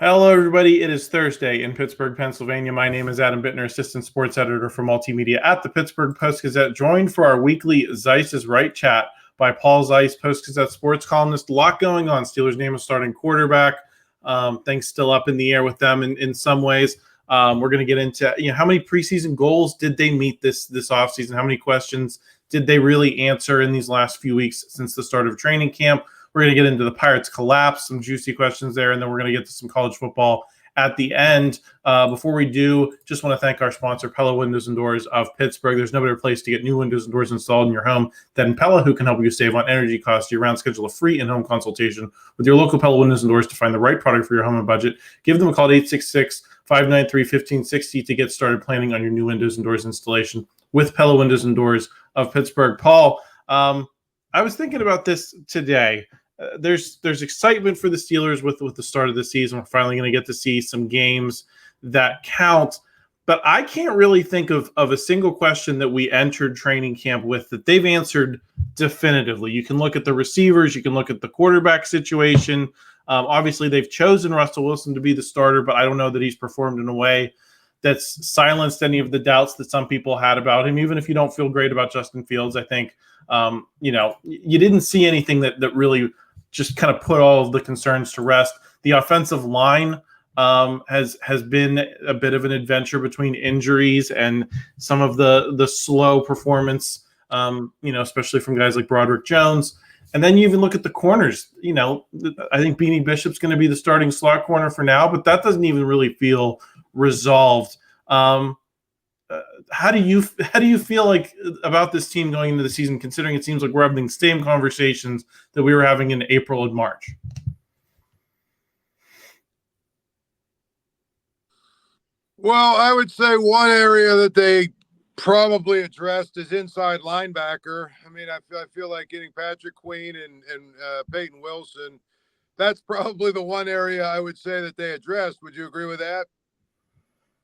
Hello, everybody. It is Thursday in Pittsburgh, Pennsylvania. My name is Adam Bittner, assistant sports editor for multimedia at the Pittsburgh Post-Gazette, joined for our weekly Zeise is Right chat by Paul Zeise, Post-Gazette sports columnist. A lot going on. Steelers name a starting quarterback. Things still up in the air with them in some ways. We're going to get into how many preseason goals did they meet this offseason? How many questions did they really answer in these last few weeks since the start of training camp? We're going to get into the Pirates collapse, some juicy questions there, and then we're going to get to some college football at the end. Before we do, just want to thank our sponsor, Pella Windows and Doors of Pittsburgh. There's no better place to get new windows and doors installed in your home than Pella, who can help you save on energy costs year-round. Schedule a free in-home consultation with your local Pella Windows and Doors to find the right product for your home and budget. Give them a call at 866-593-1560 to get started planning on your new windows and doors installation with Pella Windows and Doors of Pittsburgh. Paul, I was thinking about this today. There's excitement for the Steelers with the start of the season. We're finally going to get to see some games that count. But I can't really think of a single question that we entered training camp with that they've answered definitively. You can look at the receivers. You can look at the quarterback situation. Obviously, they've chosen Russell Wilson to be the starter, but I don't know that he's performed in a way that's silenced any of the doubts that some people had about him. Even if you don't feel great about Justin Fields, I think, you didn't see anything that really just kind of put all of the concerns to rest. The offensive line has been a bit of an adventure between injuries and some of the slow performance, especially from guys like Broderick Jones. And then you even look at the corners. I think Beanie Bishop's going to be the starting slot corner for now, but that doesn't even really feel resolved. How do you feel like about this team going into the season, considering it seems like we're having the same conversations that we were having in April and March? Well, I would say one area that they probably addressed is inside linebacker. I mean, I feel like getting Patrick Queen and Peyton Wilson, that's probably the one area I would say that they addressed. Would you agree with that?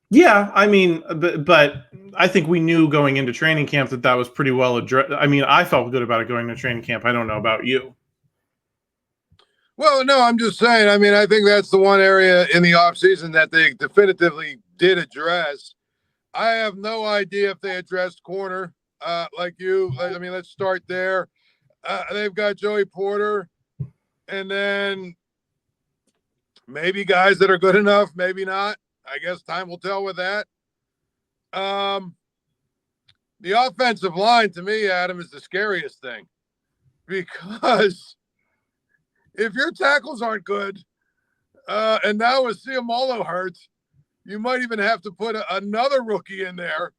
Yeah, I mean, but I think we knew going into training camp that was pretty well addressed. I mean, I felt good about it going to training camp. I don't know about you. Well, no, I'm just saying. I mean, I think that's the one area in the offseason that they definitively did address. I have no idea if they addressed corner like you. I mean, let's start there. They've got Joey Porter, and then maybe guys that are good enough, maybe not. I guess time will tell with that. The offensive line, to me, Adam, is the scariest thing. Because if your tackles aren't good, and now with Seumalo hurt, you might even have to put another rookie in there.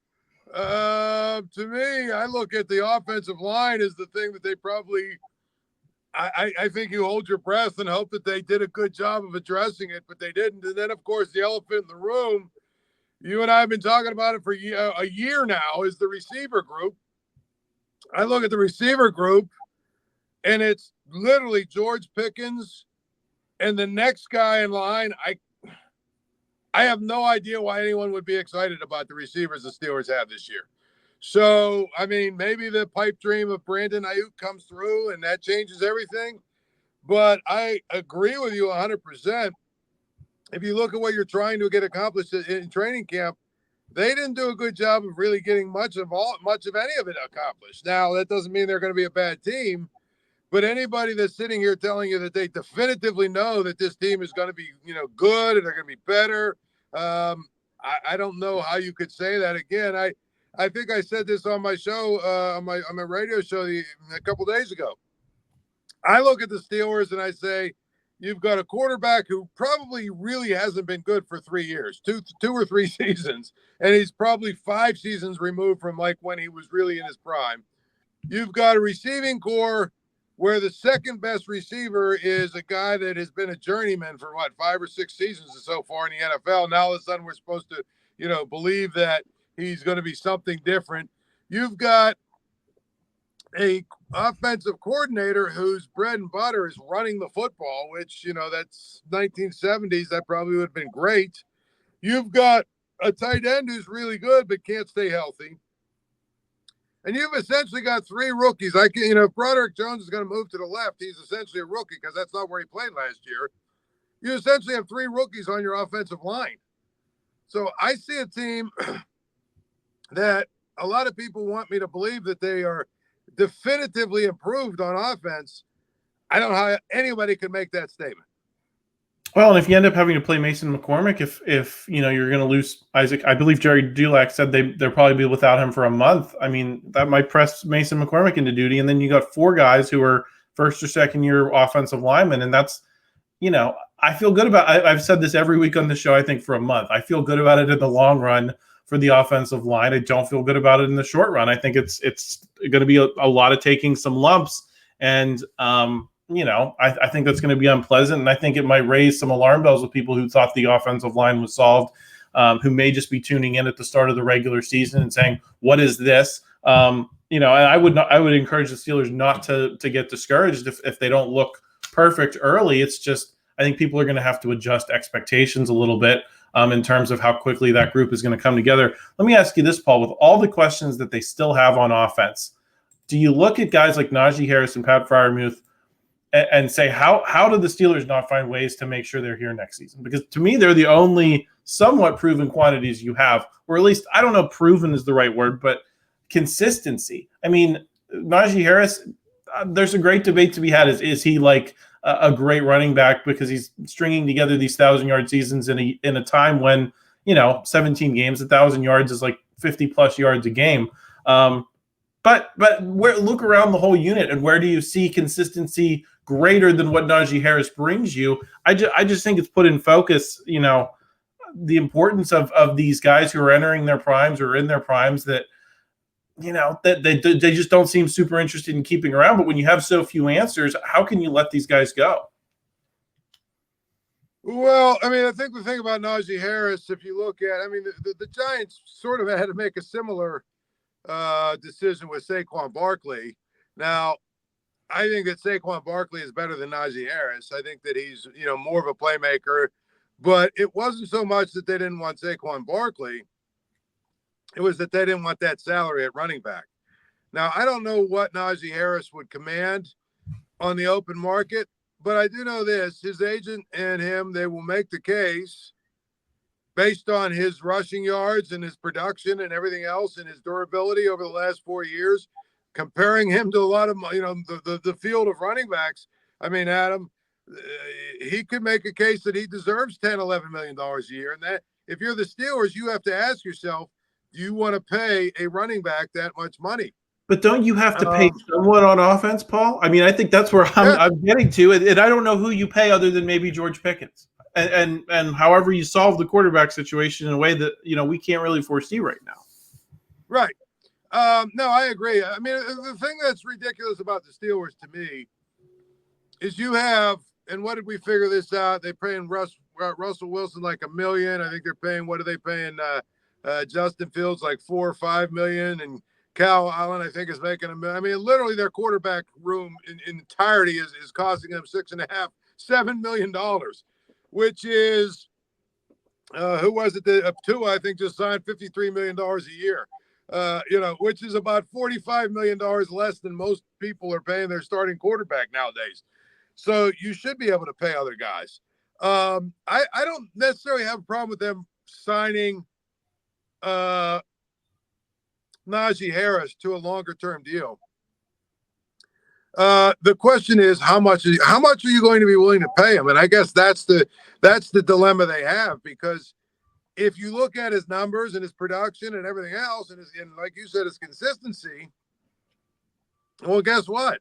To me, I look at the offensive line as the thing that they probably I think you hold your breath and hope that they did a good job of addressing it, but they didn't. And then, of course, the elephant in the room, you and I have been talking about it for a year now, is the receiver group. I look at the receiver group, and it's literally George Pickens and the next guy in line. I have no idea why anyone would be excited about the receivers the Steelers have this year. So, I mean, maybe the pipe dream of Brandon Ayuk comes through and that changes everything. But I agree with you 100%. If you look at what you're trying to get accomplished in training camp, they didn't do a good job of really getting much of any of it accomplished. Now, that doesn't mean they're going to be a bad team. But anybody that's sitting here telling you that they definitively know that this team is going to be, good and they're going to be better, I don't know how you could say that again. I think I said this on my show, on my radio show a couple days ago. I look at the Steelers and I say, you've got a quarterback who probably really hasn't been good for 3 years, two or three seasons, and he's probably 5 seasons removed from like when he was really in his prime. You've got a receiving core where the second best receiver is a guy that has been a journeyman for 5 or 6 seasons so far in the NFL. Now all of a sudden we're supposed to, believe that he's going to be something different. You've got a offensive coordinator whose bread and butter is running the football, which, that's 1970s. That probably would have been great. You've got a tight end who's really good but can't stay healthy. And you've essentially got 3 rookies. If Broderick Jones is going to move to the left, he's essentially a rookie because that's not where he played last year. you essentially have 3 rookies on your offensive line. So I see a team that a lot of people want me to believe that they are definitively improved on offense. I don't know how anybody could make that statement. Well, and if you end up having to play Mason McCormick, if you're going to lose Isaac, I believe Jerry Dulac said they'll probably be without him for a month. I mean, that might press Mason McCormick into duty, and then you got 4 guys who are first or second year offensive linemen, and that's, I feel good about. I've said this every week on the show. I think for a month, I feel good about it in the long run for the offensive line. I don't feel good about it in the short run. I think it's going to be a lot of taking some lumps, and I think that's going to be unpleasant, and I think it might raise some alarm bells with people who thought the offensive line was solved, who may just be tuning in at the start of the regular season and saying, "What is this?" And I would encourage the Steelers not to get discouraged if they don't look perfect early. It's just I think people are going to have to adjust expectations a little bit in terms of how quickly that group is going to come together. Let me ask you this, Paul, with all the questions that they still have on offense, do you look at guys like Najee Harris and Pat Freiermuth and say, how do the Steelers not find ways to make sure they're here next season? Because to me, they're the only somewhat proven quantities you have, or at least, I don't know, proven is the right word, but consistency. I mean, Najee Harris, there's a great debate to be had. Is he like a great running back because he's stringing together these 1,000-yard seasons in a time when, 17 games, 1,000 yards is like 50-plus yards a game. But look around the whole unit, and where do you see consistency greater than what Najee Harris brings you? I just think it's put in focus, the importance of these guys who are entering their primes or in their primes that, that they just don't seem super interested in keeping around. But when you have so few answers, how can you let these guys go? Well, I mean, I think the thing about Najee Harris, if you look at, I mean, the Giants sort of had to make a similar decision with Saquon Barkley. Now, I think that Saquon Barkley is better than Najee Harris. I think that he's, more of a playmaker, but it wasn't so much that they didn't want Saquon Barkley. It was that they didn't want that salary at running back. Now, I don't know what Najee Harris would command on the open market, but I do know this, his agent and him, they will make the case based on his rushing yards and his production and everything else and his durability over the last 4 years, comparing him to a lot of, the field of running backs. I mean, Adam, he could make a case that he deserves $10, $11 million a year. And that if you're the Steelers, you have to ask yourself, do you want to pay a running back that much money? But don't you have to pay someone on offense, Paul? I mean, I think that's where I'm getting to. And I don't know who you pay other than maybe George Pickens. And however you solve the quarterback situation in a way that, we can't really foresee right now. Right. No, I agree. I mean, the thing that's ridiculous about the Steelers to me is you have, and what did we figure this out? They're paying Russell Wilson like $1 million. I think they're paying, what are they paying Justin Fields like $4 or $5 million, and Cal Allen I think is making $1 million. I mean, literally their quarterback room in entirety is costing them $6.5, $7 million, which is who was it? Tua I think just signed $53 million a year. Which is about $45 million less than most people are paying their starting quarterback nowadays. So you should be able to pay other guys. I don't necessarily have a problem with them signing Najee Harris to a longer-term deal. The question is, how much are you going to be willing to pay him? And I guess that's the dilemma they have, because if you look at his numbers and his production and everything else, and like you said, his consistency, well, guess what?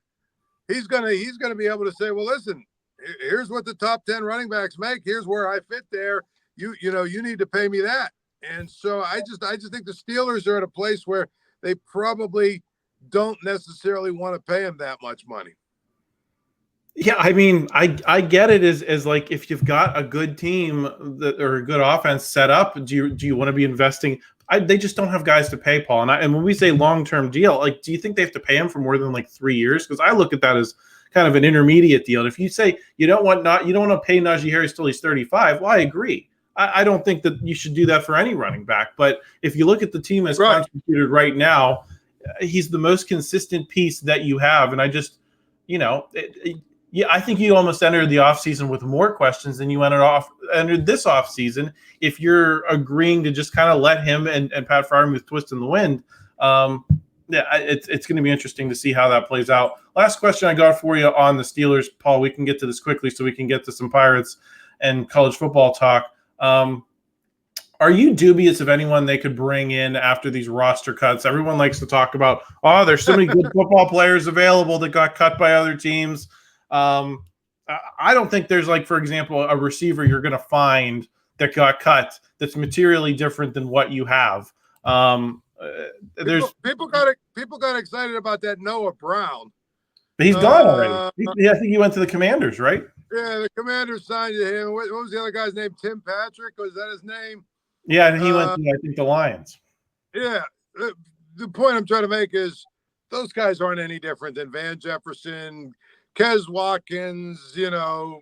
He's gonna be able to say, well, listen, here's what the top 10 running backs make. Here's where I fit there. You need to pay me that. And so I just think the Steelers are at a place where they probably don't necessarily want to pay him that much money. Yeah, I mean, I get it as like, if you've got a good team or a good offense set up, do you want to be investing? They just don't have guys to pay, Paul. And when we say long-term deal, like, do you think they have to pay him for more than like 3 years? Because I look at that as kind of an intermediate deal. And if you say you don't want to pay Najee Harris till he's 35, well, I agree. I don't think that you should do that for any running back. But if you look at the team as constituted right now, he's the most consistent piece that you have. And I just, Yeah, I think you almost entered the offseason with more questions than you entered this offseason if you're agreeing to just kind of let him and Pat Freiermuth twist in the wind. It's going to be interesting to see how that plays out. Last question I got for you on the Steelers, Paul. We can get to this quickly so we can get to some Pirates and college football talk. Are you dubious of anyone they could bring in after these roster cuts? Everyone likes to talk about, there's so many good football players available that got cut by other teams. I don't think there's, like, for example, a receiver you're going to find that got cut that's materially different than what you have. People got excited about that Noah Brown. But he's gone already. I think he went to the Commanders, right? Yeah, the Commanders signed him. What was the other guy's name? Tim Patrick? Was that his name? Yeah, and he went to, I think, the Lions. Yeah. The point I'm trying to make is those guys aren't any different than Van Jefferson, Kez Watkins, name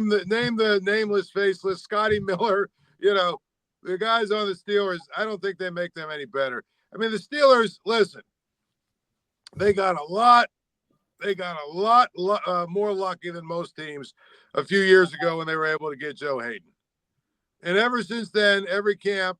the nameless, faceless, Scotty Miller, the guys on the Steelers. I don't think they make them any better. I mean, the Steelers, listen, they got a lot more lucky than most teams a few years ago when they were able to get Joe Hayden. And ever since then, every camp,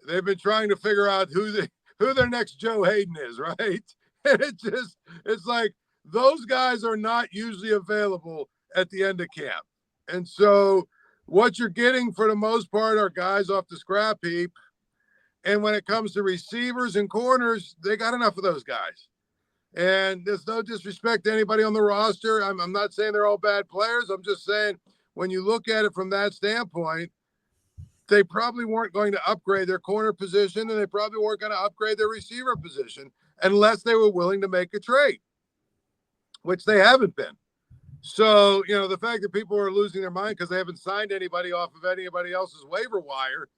they've been trying to figure out who their next Joe Hayden is, right? And it's like those guys are not usually available at the end of camp. And so what you're getting for the most part are guys off the scrap heap. And when it comes to receivers and corners, they got enough of those guys. And there's no disrespect to anybody on the roster. I'm not saying they're all bad players. I'm just saying when you look at it from that standpoint, they probably weren't going to upgrade their corner position, and they probably weren't going to upgrade their receiver position unless they were willing to make a trade, which they haven't been. So, the fact that people are losing their mind because they haven't signed anybody off of anybody else's waiver wire,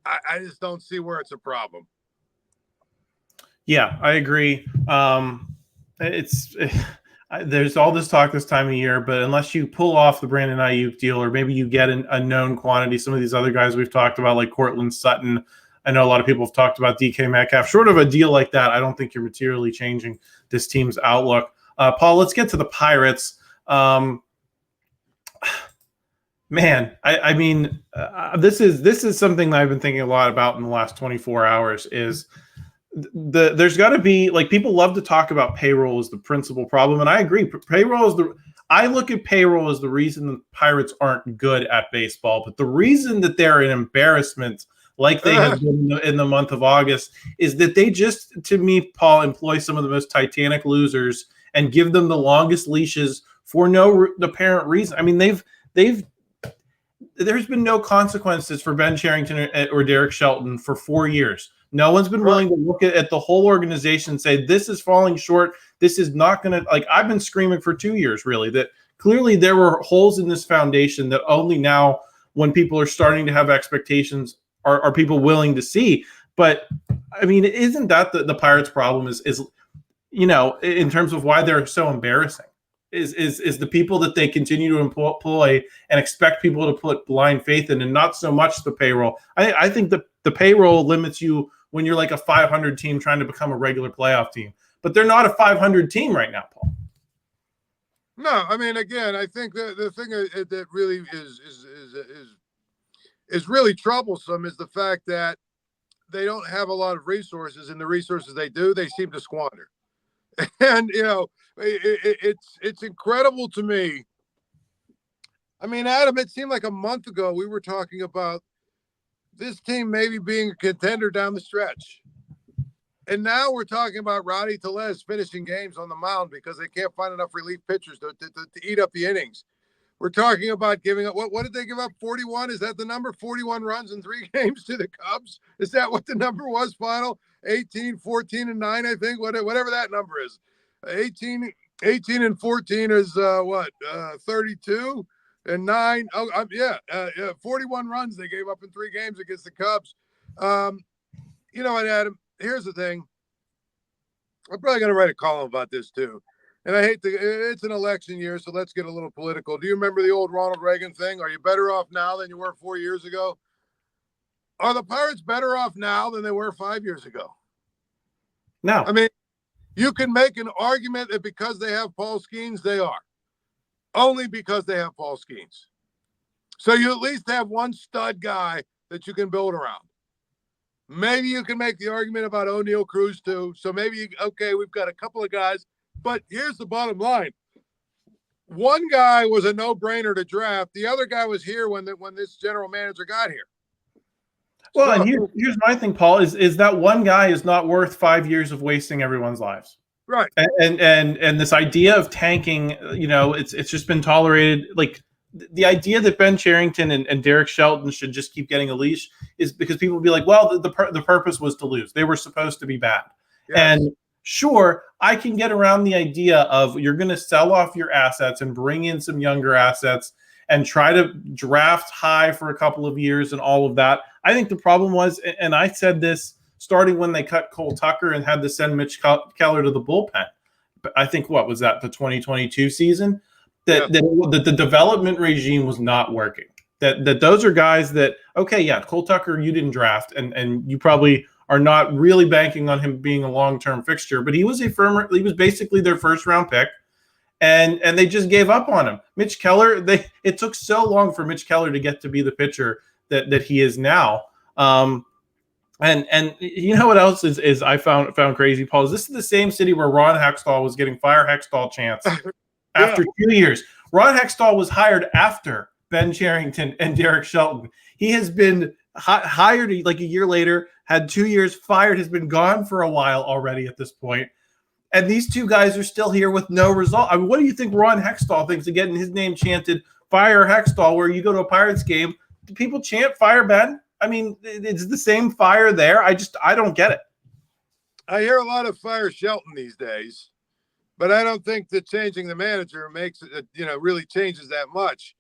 I just don't see where it's a problem. Yeah, I agree. There's all this talk this time of year, but unless you pull off the Brandon Ayuk deal, or maybe you get a known quantity, some of these other guys we've talked about, like Cortland Sutton, I know a lot of people have talked about DK Metcalf. Short of a deal like that, I don't think you're materially changing this team's outlook. Paul, let's get to the Pirates. Man, I mean, this is something that I've been thinking a lot about in the last 24 hours. Is there's got to be, like, people love to talk about payroll as the principal problem, and I agree. I look at payroll as the reason the Pirates aren't good at baseball, but the reason that they're an embarrassment, like they have been in the month of August, is that they just, to me, Paul, employ some of the most titanic losers and give them the longest leashes for no apparent reason. I mean, there's been no consequences for Ben Cherington or Derek Shelton for 4 years. No one's been willing to look at the whole organization and say, this is falling short. This is not going to, like, I've been screaming for 2 years, really, that clearly there were holes in this foundation that only now, when people are starting to have expectations, are people willing to see. But I mean, isn't that the Pirates' problem is, in terms of why they're so embarrassing? Is the people that they continue to employ and expect people to put blind faith in, and not so much the payroll. I think the payroll limits you when you're like a 500 team trying to become a regular playoff team. But they're not a 500 team right now, Paul. No, I mean, again, I think the thing that really is really troublesome is the fact that they don't have a lot of resources, and the resources they do, they seem to squander. And, it's incredible to me. I mean, Adam, it seemed like a month ago we were talking about this team maybe being a contender down the stretch. And now we're talking about Rowdy Tellez finishing games on the mound because they can't find enough relief pitchers to eat up the innings. We're talking about giving up. What did they give up? 41? Is that the number? 41 runs in 3 games to the Cubs? Is that what the number was final? 18, 14, and 9, I think. Whatever that number is. 18 and 14 is 32 and 9. 41 runs they gave up in 3 games against the Cubs. You know what, Adam? Here's the thing. I'm probably going to write a column about this too. And it's an election year, so let's get a little political. Do you remember the old Ronald Reagan thing? Are you better off now than you were 4 years ago? Are the Pirates better off now than they were 5 years ago? No. I mean, you can make an argument that because they have Paul Skeens, they are. only because they have Paul Skeens. So you at least have one stud guy that you can build around. Maybe you can make the argument about O'Neal Cruz too. So maybe, we've got a couple of guys, but here's the bottom line. One guy was a no-brainer to draft. The other guy was here when this general manager got here. Well, and here's my thing, Paul, is that one guy is not worth 5 years of wasting everyone's lives. Right. And this idea of tanking, it's just been tolerated. Like the idea that Ben Cherington and Derek Shelton should just keep getting a leash is because people will be like, well, the purpose was to lose. They were supposed to be bad. Yes. And sure, I can get around the idea of you're going to sell off your assets and bring in some younger assets and try to draft high for a couple of years and all of that. I think the problem was, and I said this starting when they cut Cole Tucker and had to send Mitch Keller to the bullpen. I think, what was that, the 2022 season? That the development regime was not working. That those are guys that, Cole Tucker you didn't draft, and you probably are not really banking on him being a long-term fixture, but he was basically their first-round pick, and they just gave up on him. Mitch Keller, it took so long for Mitch Keller to get to be the pitcher that he is now. And you know what else is I found crazy, Paul? Is this is the same city where Ron Hextall was getting fire Hextall chance after 2 years. Ron Hextall was hired after Ben Cherington and Derek Shelton. He has been hired like a year later, had 2 years, fired, has been gone for a while already at this point. And these two guys are still here with no result. I mean, what do you think Ron Hextall thinks of getting his name chanted, fire Hextall, where you go to a Pirates game, do people chant fire Ben? I mean, it's the same fire there. I don't get it. I hear a lot of fire Shelton these days, but I don't think that changing the manager makes it, really changes that much.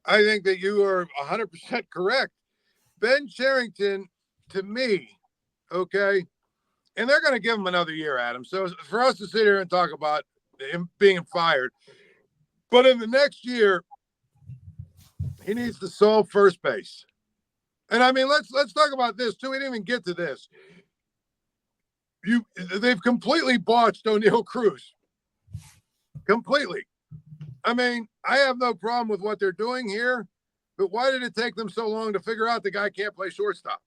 I think that you are 100% correct. Ben Cherington, to me, and they're going to give him another year, Adam. So for us to sit here and talk about him being fired, but in the next year, he needs to solve first base. And I mean, let's talk about this too. We didn't even get to this. They've completely botched O'Neal Cruz. Completely. I mean, I have no problem with what they're doing here, but why did it take them so long to figure out the guy can't play shortstop,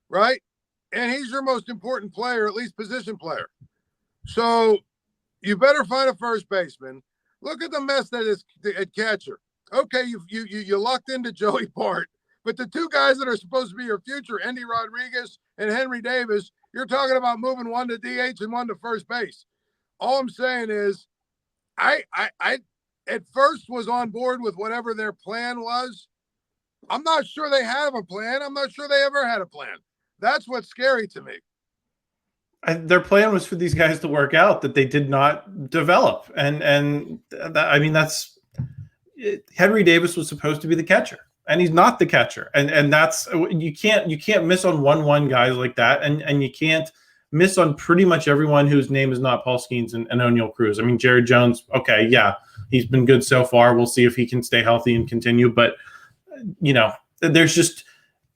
right? And he's your most important player, at least position player. So you better find a first baseman. Look at the mess that is at catcher. Okay, you locked into Joey Bart, but the two guys that are supposed to be your future, Endy Rodriguez and Henry Davis, you're talking about moving one to DH and one to first base. All I'm saying is I at first was on board with whatever their plan was. I'm not sure they have a plan. I'm not sure they ever had a plan. That's what's scary to me. Their plan was for these guys to work out that they did not develop. That's Henry Davis was supposed to be the catcher, and he's not the catcher. And that's you can't miss on one guys like that, and you can't miss on pretty much everyone whose name is not Paul Skeens and O'Neal Cruz. I mean, Jared Jones, he's been good so far. We'll see if he can stay healthy and continue. But there's just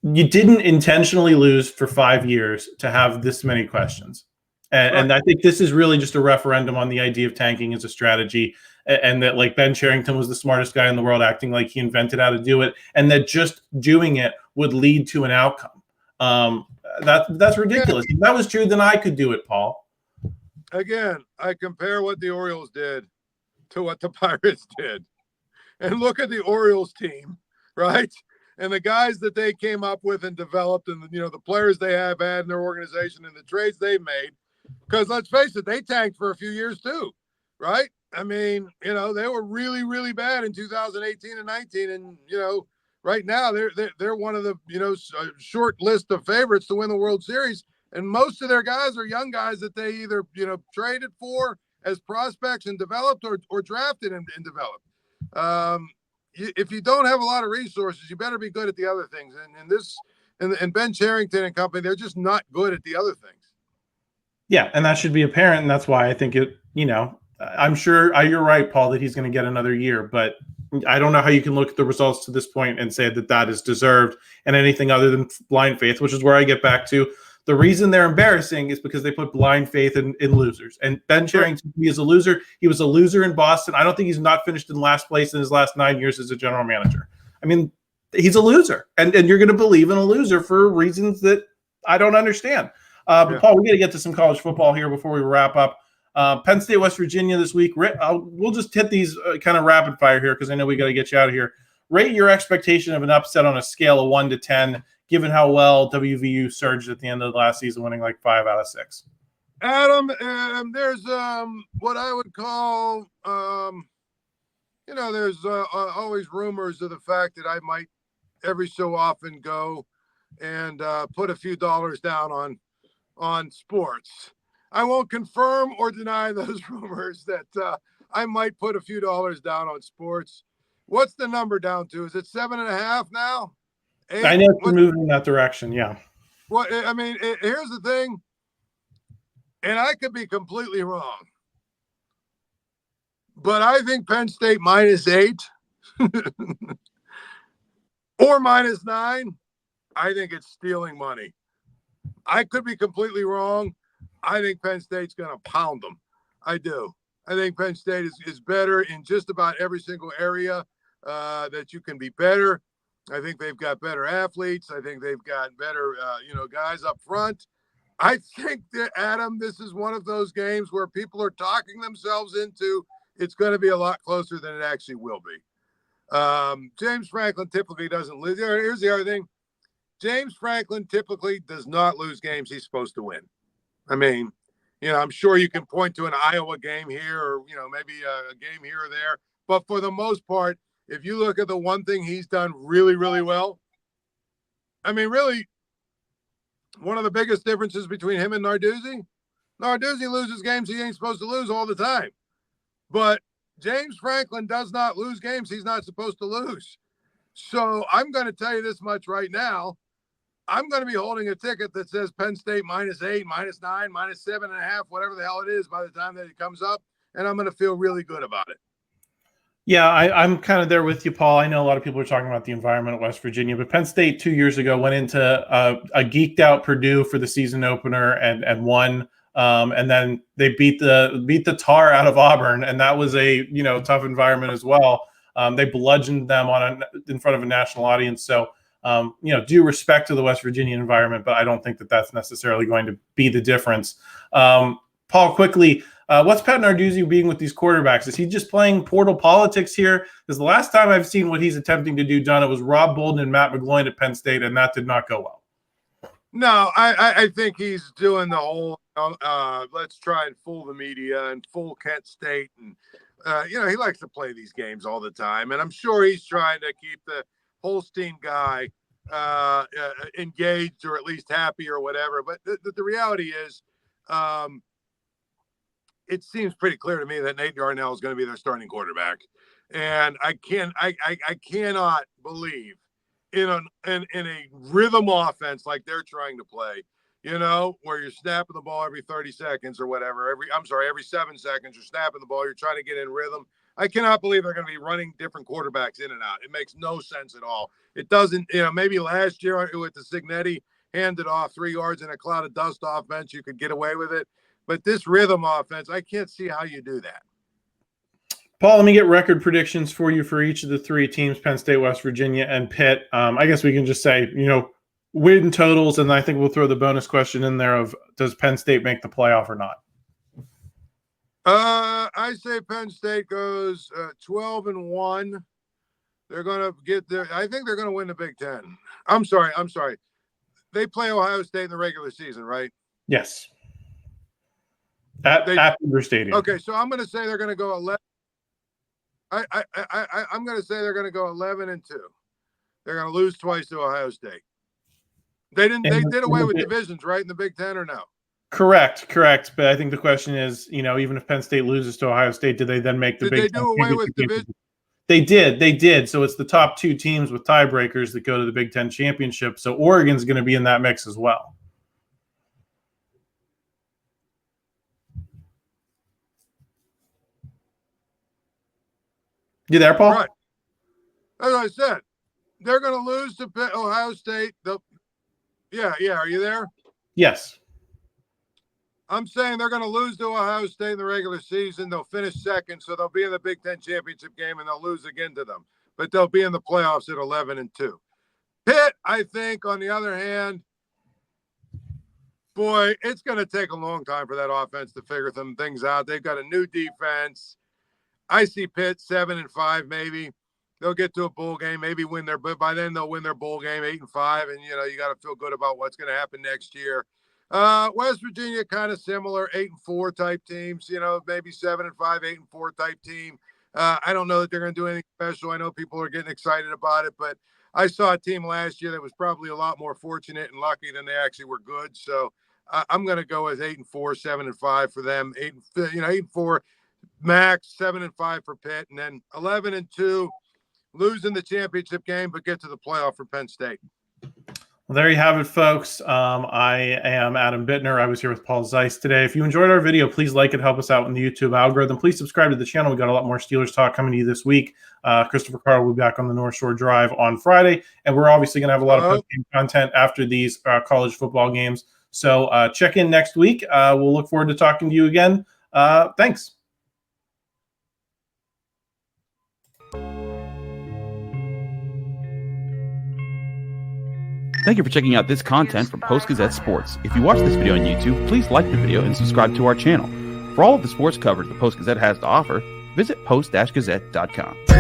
you didn't intentionally lose for 5 years to have this many questions. And I think this is really just a referendum on the idea of tanking as a strategy, and that like Ben Cherington was the smartest guy in the world acting like he invented how to do it, and that just doing it would lead to an outcome. That's ridiculous. If that was true, then I could do it, Paul. Again, I compare what the Orioles did to what the Pirates did. And look at the Orioles team, right? And the guys that they came up with and developed, and the players they have had in their organization and the trades they made. Because let's face it, they tanked for a few years too, right? I mean, they were really, really bad in 2018 and 19, and right now they're one of the short list of favorites to win the World Series. And most of their guys are young guys that they either traded for as prospects and developed, or drafted and developed. If you don't have a lot of resources, you better be good at the other things. And Ben Cherington and company, they're just not good at the other things. Yeah, and that should be apparent, and that's why I think I'm sure you're right, Paul, that he's going to get another year, but I don't know how you can look at the results to this point and say that is deserved and anything other than blind faith, which is where I get back to The reason they're embarrassing is because they put blind faith in losers. And Ben Cherington, he is a loser. He was a loser in Boston. I don't think he's not finished in last place in his last 9 years as a general manager. I mean, he's a loser. And you're going to believe in a loser for reasons that I don't understand. But Paul, we got to get to some college football here before we wrap up. Penn State, West Virginia this week. We'll just hit these kind of rapid fire here because I know we got to get you out of here. Rate your expectation of an upset on a scale of 1 to 10, given how well WVU surged at the end of the last season, winning like 5 out of 6. Adam, there's what I would call, there's always rumors of the fact that I might every so often go and put a few dollars down on sports. I won't confirm or deny those rumors that I might put a few dollars down on sports. What's the number down to? Is it 7.5 now? 8? I know it's moving in that direction. Yeah. Well, I mean, here's the thing, and I could be completely wrong, but I think Penn State -8 or -9. I think it's stealing money. I could be completely wrong. I think Penn State's going to pound them. I do. I think Penn State is better in just about every single area that you can be better. I think they've got better athletes. I think they've got better, guys up front. I think that, Adam, this is one of those games where people are talking themselves into it's going to be a lot closer than it actually will be. James Franklin typically doesn't lose. Here's the other thing. James Franklin typically does not lose games he's supposed to win. I mean, I'm sure you can point to an Iowa game here or, maybe a game here or there. But for the most part, if you look at the one thing he's done really, really well, I mean, really, one of the biggest differences between him and Narduzzi loses games he ain't supposed to lose all the time. But James Franklin does not lose games he's not supposed to lose. So I'm going to tell you this much right now. I'm going to be holding a ticket that says Penn State -8, -9, -7.5, whatever the hell it is by the time that it comes up. And I'm going to feel really good about it. Yeah, I'm kind of there with you, Paul. I know a lot of people are talking about the environment at West Virginia, but Penn State 2 years ago went into a geeked out Purdue for the season opener and won. And then they beat the tar out of Auburn, and that was a tough environment as well. They bludgeoned them in front of a national audience. So due respect to the West Virginia environment, but I don't think that that's necessarily going to be the difference. Paul, quickly. What's Pat Narduzzi being with these quarterbacks? Is he just playing portal politics here? Because the last time I've seen what he's attempting to do done, it was Rob Bolden and Matt McGloin at Penn State, and that did not go well. No, I think he's doing the whole let's try and fool the media and fool Kent State. And, he likes to play these games all the time. And I'm sure he's trying to keep the Holstein guy engaged or at least happy or whatever. But the reality is it seems pretty clear to me that Nate Darnell is going to be their starting quarterback. And I cannot believe in a rhythm offense like they're trying to play, where you're snapping the ball every 30 seconds or whatever, every 7 seconds, you're snapping the ball, you're trying to get in rhythm. I cannot believe they're going to be running different quarterbacks in and out. It makes no sense at all. It doesn't, maybe last year with the Cignetti handed off 3 yards in a cloud of dust offense, you could get away with it. But this rhythm offense, I can't see how you do that. Paul, let me get record predictions for you for each of the 3 teams, Penn State, West Virginia, and Pitt. I guess we can just say, win totals, and I think we'll throw the bonus question in there of does Penn State make the playoff or not? I say Penn State goes 12-1. They're going to get there. I think they're going to win the Big Ten. I'm sorry. They play Ohio State in the regular season, right? Yes. At Beaver Stadium. Okay, so I'm going to say they're going to go 11. I'm going to say they're going to go 11-2. They're going to lose twice to Ohio State. They did away with divisions, right, in the Big Ten or no? Correct. But I think the question is, even if Penn State loses to Ohio State, do they then make the Big Ten? Did they do away with division? They did. So it's the top 2 teams with tiebreakers that go to the Big Ten championship. So Oregon's going to be in that mix as well. You there, Paul? Right. As I said, they're going to lose to Ohio State. Yeah. Are you there? Yes. I'm saying they're going to lose to Ohio State in the regular season. They'll finish second, so they'll be in the Big Ten championship game, and they'll lose again to them. But they'll be in the playoffs at 11-2. Pitt, I think, on the other hand, boy, it's going to take a long time for that offense to figure some things out. They've got a new defense. I see Pitt 7-5, maybe. They'll get to a bowl game, maybe win their, but by then they'll win their bowl game 8-5, and you got to feel good about what's going to happen next year. West Virginia, kind of similar, 8-4 type teams, maybe 7-5, 8-4 type team. I don't know that they're going to do anything special. I know people are getting excited about it, but I saw a team last year that was probably a lot more fortunate and lucky than they actually were good. So I'm going to go with 8-4, 7-5 for them. 8-4 max, 7-5 for Pitt, and then 11-2, losing the championship game, but get to the playoff for Penn State. Well, there you have it, folks. I am Adam Bittner. I was here with Paul Zeise today. If you enjoyed our video, please like it. Help us out in the YouTube algorithm. Please subscribe to the channel. We got a lot more Steelers talk coming to you this week. Christopher Carr will be back on the North Shore Drive on Friday, and we're obviously going to have a lot of post-game content after these college football games. So check in next week. We'll look forward to talking to you again. Thanks. Thank you for checking out this content from Post-Gazette Sports. If you watch this video on YouTube, please like the video and subscribe to our channel. For all of the sports coverage the Post-Gazette has to offer, visit post-gazette.com.